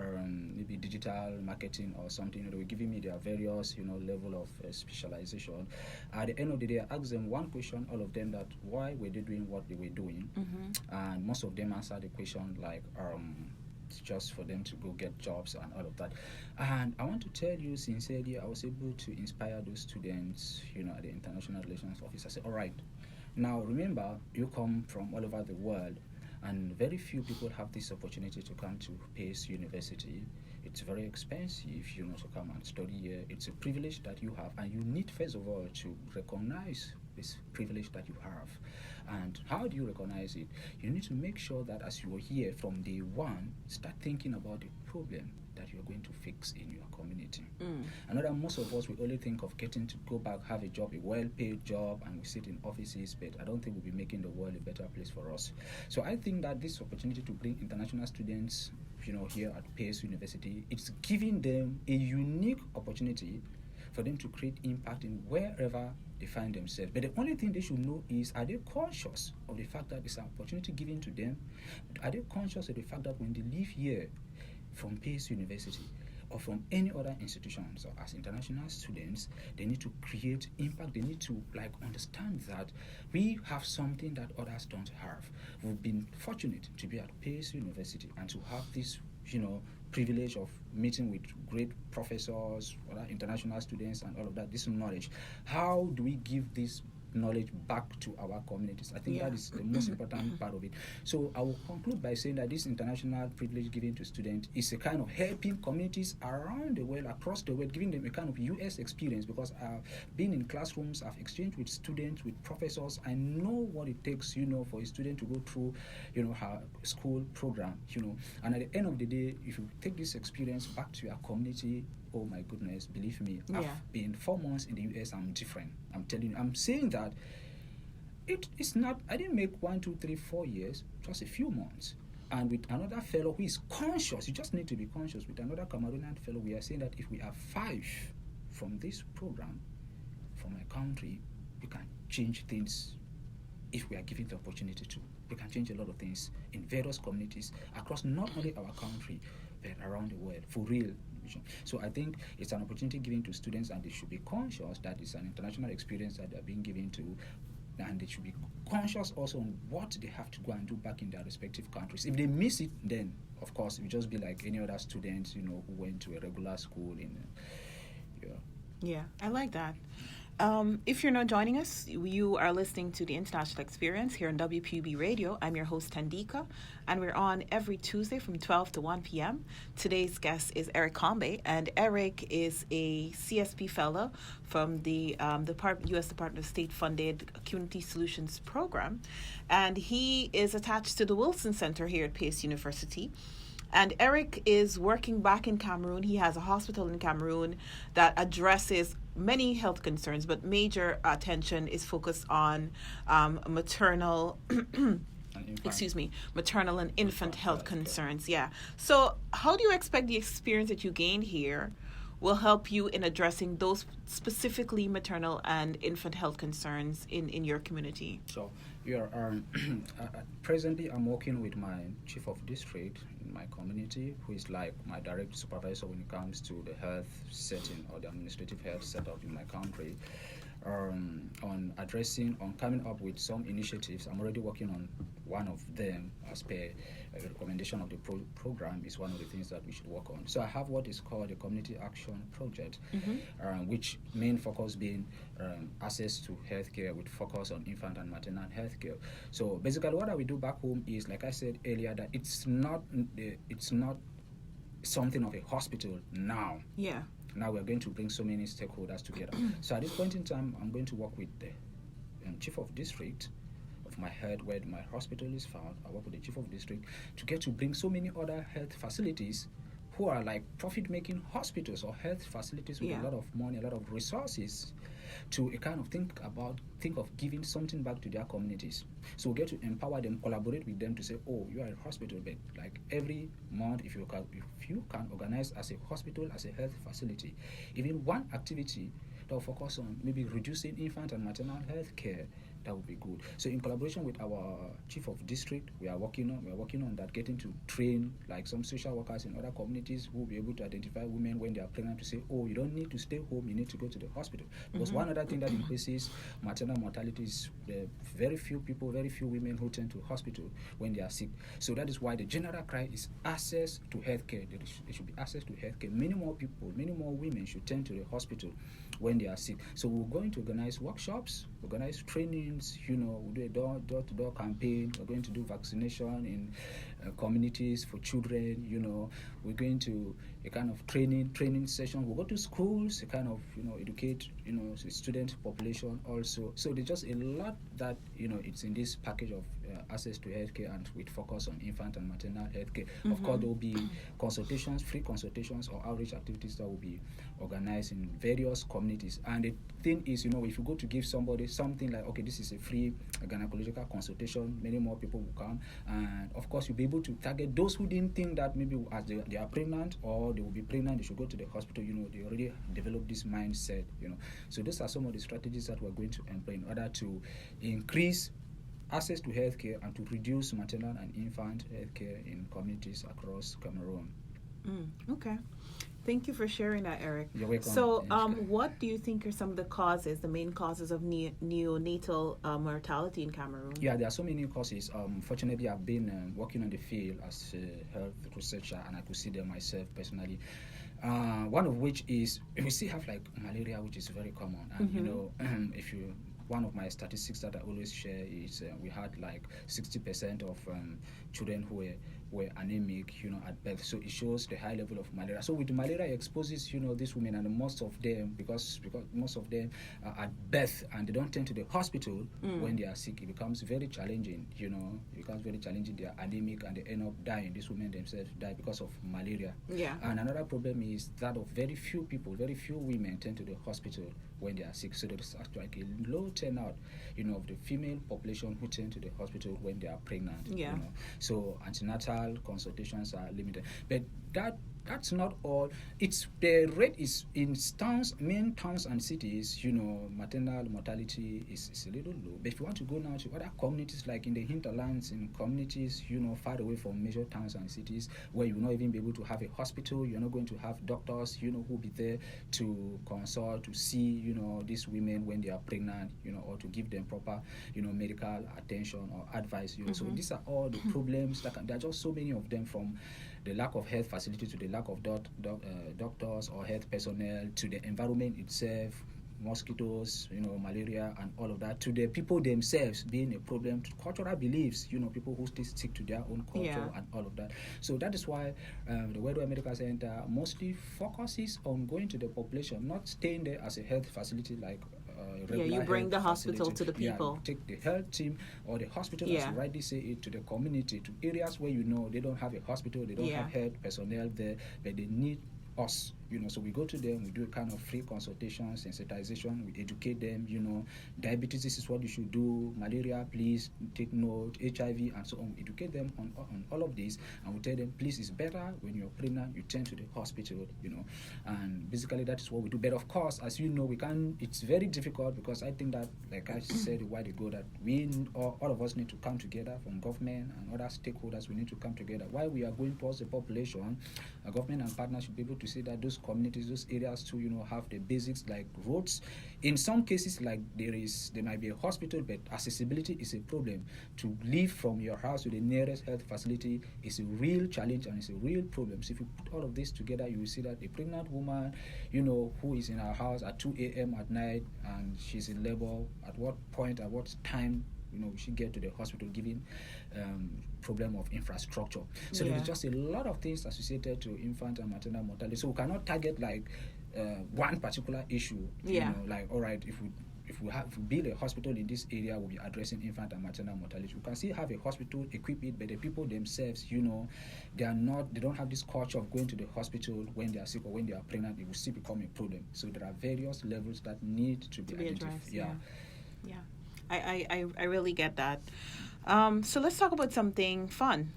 S2: maybe digital marketing or something. They were giving me their various, level of specialization. At the end of the day, I asked them one question, all of them, that why were they doing what they were doing? Mm-hmm. And most of them answered the question like, just for them to go get jobs and all of that. And I want to tell you sincerely, I was able to inspire those students, at the International Relations Office. I said, all right, now remember, you come from all over the world, and very few people have this opportunity to come to Pace University. It's very expensive, to come and study here. It's a privilege that you have, and you need, first of all, to recognize this privilege that you have. And how do you recognize it? You need to make sure that as you are here from day one, start thinking about the problem that you're going to fix in your community. Another, most of us, we only think of getting to go back, have a job, a well-paid job, and we sit in offices, but I don't think we'll be making the world a better place for us. So I think that this opportunity to bring international students, here at Pace University, it's giving them a unique opportunity for them to create impact in wherever they find themselves. But the only thing they should know is, are they conscious of the fact that it's an opportunity given to them? Are they conscious of the fact that when they leave here from Pace University or from any other institutions or as international students, they need to create impact. They need to understand that we have something that others don't have. We've been fortunate to be at Pace University and to have this privilege of meeting with great professors, other international students, and all of that, this knowledge. How do we give this knowledge back to our communities? I think that is the most important part of it. So I will conclude by saying that this international privilege given to students is a kind of helping communities around the world, across the world, giving them a kind of US experience, because I've been in classrooms, I've exchanged with students, with professors. I know what it takes, for a student to go through, her school program, and at the end of the day, if you take this experience back to your community, oh my goodness, believe me, I've been 4 months in the US, I'm different. I'm telling you, I'm saying that it's not, I didn't make 1, 2, 3, 4 years, just a few months. And with another fellow who is conscious, you just need to be conscious. With another Cameroonian fellow, we are saying that if we have 5 from this program, from my country, we can change things if we are given the opportunity to. We can change a lot of things in various communities across not only our country, but around the world, for real. So I think it's an opportunity given to students, and they should be conscious that it's an international experience that they're being given to, and they should be conscious also on what they have to go and do back in their respective countries. If they miss it, then of course it will just be like any other students, who went to a regular school
S1: Yeah, I like that. If you're not joining us, you are listening to the International Experience here on WPB Radio. I'm your host, Tandieka, and we're on every Tuesday from 12 to 1 p.m. Today's guest is Eric Combe, and Eric is a CSP fellow from the U.S. Department of State-funded Community Solutions Program, and he is attached to the Wilson Center here at Pace University. And Eric is working back in Cameroon. He has a hospital in Cameroon that addresses many health concerns, but major attention is focused on maternal
S2: and infant.
S1: Excuse me, maternal and infant health
S2: health care.
S1: concerns. Yeah. So, how do you expect the experience that you gained here will help you in addressing those specifically maternal and infant health concerns in your community?
S2: So, presently I'm working with my chief of district in my community, who is like my direct supervisor when it comes to the health setting or the administrative health setup in my country. On coming up with some initiatives. I'm already working on one of them as per a recommendation of the program is one of the things that we should work on. So I have what is called a community action project, which main focus being access to healthcare with focus on infant and maternal healthcare. So basically what we do back home is, like I said earlier, that it's not something of a hospital now.
S1: Yeah.
S2: Now we're going to bring so many stakeholders together. So at this point in time, I'm going to work with the chief of district of my head where my hospital is found. I work with the chief of district to get to bring so many other health facilities who are like profit-making hospitals or health facilities with a lot of money, a lot of resources, to a kind of think of giving something back to their communities. So we get to empower them, collaborate with them to say, oh, you are a hospital, but like every month, if you can organize as a hospital, as a health facility, even one activity that will focus on maybe reducing infant and maternal health care, that would be good. So in collaboration with our chief of district, we are working on that, getting to train like some social workers in other communities who will be able to identify women when they are pregnant to say, oh, you don't need to stay home, you need to go to the hospital. Because one other thing that increases maternal mortality is the very few women who turn to hospital when they are sick. So that is why the general cry is access to healthcare. There should be access to healthcare. Many more people, many more women should turn to the hospital when they are sick. So we're going to organize workshops, organize trainings, we'll do a door-to-door campaign. We're going to do vaccination in communities for children, we're going to a kind of training session. We'll go to schools, a kind of, educate, the student population also. So there's just a lot that, it's in this package of access to healthcare and with focus on infant and maternal healthcare. Of course, there will be consultations, free consultations or outreach activities that will be organized in various communities. And the thing is, if you go to give somebody something like, okay, this is a free gynecological consultation, many more people will come. And of course, you'll be able to target those who didn't think that maybe as they are pregnant or they will be pregnant, they should go to the hospital. They already developed this mindset, So those are some of the strategies that we're going to employ in order to increase access to healthcare and to reduce maternal and infant healthcare in communities across Cameroon.
S1: Okay. Thank you for sharing that, Eric.
S2: You're welcome.
S1: So, what do you think are some of the main causes of neonatal mortality in Cameroon?
S2: Yeah, there are so many causes. Fortunately, I've been working on the field as a health researcher, and I could see them myself personally. One of which is we still have like malaria, which is very common, and one of my statistics that I always share is we had like 60% of children who were anemic, at birth. So it shows the high level of malaria. So with malaria, it exposes, these women, and most of them, because most of them are at birth and they don't tend to the hospital when they are sick, it becomes very challenging, It becomes very challenging. They are anemic and they end up dying. These women themselves die because of malaria.
S1: Yeah.
S2: And another problem is that of very few women tend to the hospital when they are sick. So there is actually like a low turnout, of the female population who tend to the hospital when they are pregnant.
S1: Yeah.
S2: So antenatal consultations are limited. But that's not all. The rate is in main towns and cities, maternal mortality is a little low. But if you want to go now to other communities, like in the hinterlands, in communities, far away from major towns and cities, where you will not even be able to have a hospital, you're not going to have doctors, who will be there to consult, to see, these women when they are pregnant, or to give them proper, medical attention or advice, So these are all the problems there are just so many of them, from the lack of health facilities to the lack of doctors or health personnel, to the environment itself, mosquitoes, malaria and all of that, to the people themselves being a problem, to cultural beliefs, people who still stick to their own culture and all of that. So that is why the Worldwide Medical Center mostly focuses on going to the population, not staying there as a health facility like
S1: you bring the hospital to the people.
S2: Yeah, take the health team or the hospital, as you rightly say it, to the community, to areas where they don't have a hospital, they don't have health personnel there, but they need us, So we go to them, we do a kind of free consultation, sensitization, we educate them, diabetes, this is what you should do, malaria, please take note, HIV, and so on. We educate them on all of this, and we tell them, please, it's better when you're pregnant, you turn to the hospital, and basically that is what we do. But of course, as you know, it's very difficult, because I think that, like I said a while ago, that we all of us need to come together, from government and other stakeholders. We need to come together. While we are going towards the population, a government and partners should be able to see that those communities, those areas too, have the basics like roads. In some cases, like there might be a hospital, but accessibility is a problem. To live from your house to the nearest health facility is a real challenge, and it's a real problem. So if you put all of this together, you will see that a pregnant woman, who is in her house at 2 a.m. at night and she's in labor, at what point, at what time, she get to the hospital, given problem of infrastructure. So there's just a lot of things associated to infant and maternal mortality. So we cannot target like one particular issue. Like, all right, if we build a hospital in this area, we'll be addressing infant and maternal mortality. We can still have a hospital, equip it, but the people themselves, they don't have this culture of going to the hospital when they are sick or when they are pregnant. It will still become a problem. So there are various levels that need to be identified.
S1: Yeah. I really get that. So let's talk about something fun.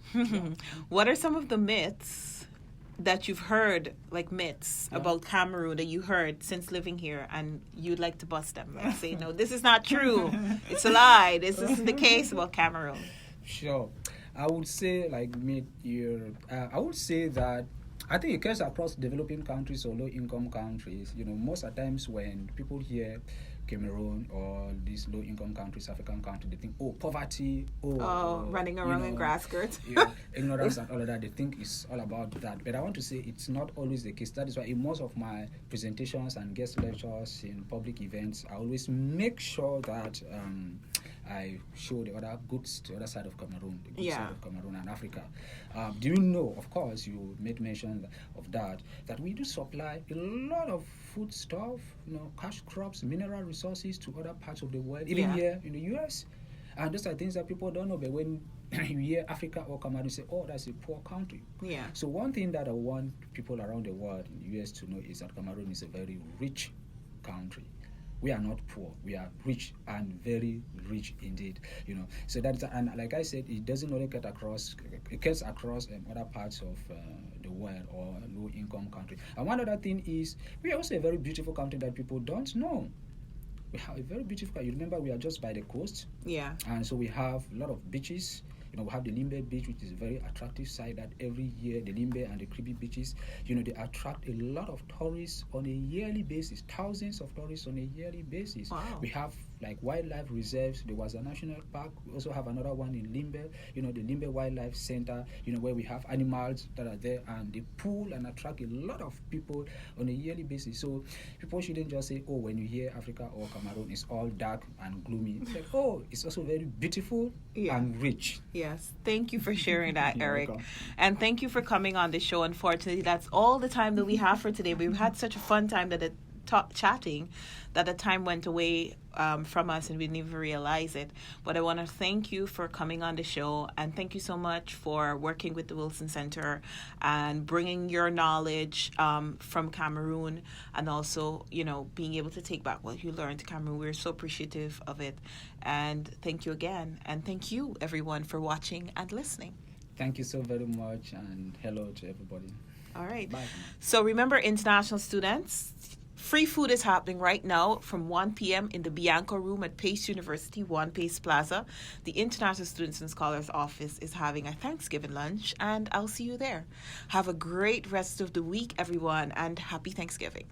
S1: What are some of the myths that you've heard, like myths about Cameroon that you heard since living here, and you'd like to bust them? Like say, no, this is not true. It's a lie. This isn't the case about Cameroon.
S2: Sure. I would say, like, I would say that I think it occurs across developing countries or low-income countries. Most of the times when people hear Cameroon or these low-income countries, African countries, they think, poverty,
S1: running around in grass skirts.
S2: Ignorance and all of that. They think it's all about that. But I want to say it's not always the case. That is why in most of my presentations and guest lectures in public events, I always make sure that I show the other goods, the other side of Cameroon, the good side of Cameroon and Africa. Do you know, of course, you made mention of that we do supply a lot of food stuff, cash crops, mineral resources to other parts of the world, even here in the U.S. And those are things that people don't know, but when you hear Africa or Cameroon, you say, that's a poor country.
S1: Yeah.
S2: So one thing that I want people around the world in the U.S. to know is that Cameroon is a very rich country. We are not poor. We are rich, and very rich indeed. So that's, and like I said, it doesn't only cut across. It cuts across other parts of the world or low-income country. And one other thing is, we are also a very beautiful country that people don't know. We have a very beautiful. You remember, we are just by the coast.
S1: Yeah.
S2: And so we have a lot of beaches. We have the Limbe Beach, which is a very attractive site that every year, the Limbe and the Kribi beaches, they attract a lot of tourists on a yearly basis, thousands of tourists on a yearly basis.
S1: Wow.
S2: We have like wildlife reserves. There was a national park. We also have another one in Limbe, the Limbe Wildlife Center, where we have animals that are there, and they pull and attract a lot of people on a yearly basis. So people shouldn't just say, when you hear Africa or Cameroon, it's all dark and gloomy. It's like, it's also very beautiful and rich.
S1: Yes. Thank you for sharing that,
S2: You're
S1: Eric.
S2: welcome.
S1: And thank you for coming on the show. Unfortunately, that's all the time that we have for today. We've had such a fun time chatting that the time went away from us and we didn't even realize it. But I want to thank you for coming on the show, and thank you so much for working with the Wilson Center and bringing your knowledge from Cameroon, and also, being able to take back what you learned to Cameroon. We're so appreciative of it. And thank you again. And thank you, everyone, for watching and listening.
S2: Thank you so very much, and hello to everybody.
S1: All right.
S2: Bye.
S1: So remember, international students, free food is happening right now from 1 p.m. in the Bianco Room at Pace University, One Pace Plaza. The International Students and Scholars Office is having a Thanksgiving lunch, and I'll see you there. Have a great rest of the week, everyone, and happy Thanksgiving.